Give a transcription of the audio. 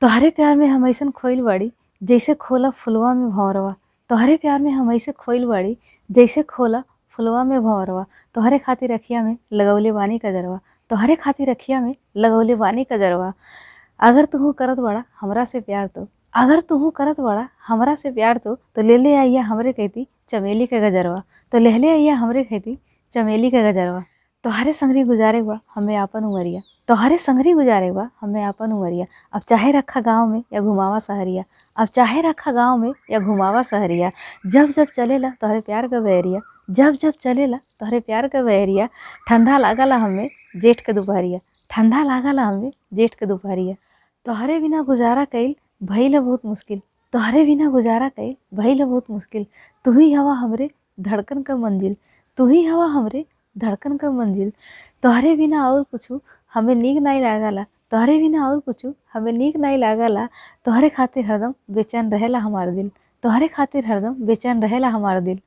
तोहरे प्यार में हम अइसन खोइल बाड़ी जैसे खोला फुलवा में भंवरवा। तोहरे प्यार में हम अइसे खोइल बाड़ी जैसे खोला फुलवा में भंवरवा। तोहरे खातिर अखिया में लगवले बानी कजरवा। तोहरे खातिर अखिया में लगवले बानी कजरवा। अगर तुहू करत बाड़ा हमरा से प्यार तो अगर तुहू करत बाड़ा हमरा से प्यार तो ले ले आइया हमरे कहती चमेली के गजरवा। तो ले ले आइया हमरे कहती चमेली के गजरवा। तोहरे संगरी गुजारे बा हमें आपन उमरिया। तोहरे संगरी गुजारे बा हमें आपन उमरिया। अब चाहे रखा गाँव में या घुमावा सहरिया। अब चाहे रखा गाँव में या घुमावा सहरिया। जब जब चलेला तोहरे प्यार का बहरिया। जब जब चलेला तोहरे प्यार का बहरिया। ठंडा लागला हमें जेठ के दोपहरिया। ठंडा लागला हमें जेठ के दोपहरिया। तोहरे बिना गुजारा कइल भइल बहुत मुश्किल। तोहरे बिना गुजारा कइल भइल बहुत मुश्किल। तू ही हवा हमरे धड़कन का मंजिल। तू ही हवा हमरे धड़कन का मंजिल। तोहरे बिना और कुछु हमें नीक नहीं लागला। तोहरे बिना और कुछु हमें नीक नहीं लागला। तोहरे खातिर हरदम बेचैन रहेला हमार दिल। तोहरे खातिर हरदम बेचैन रहेला हमार दिल।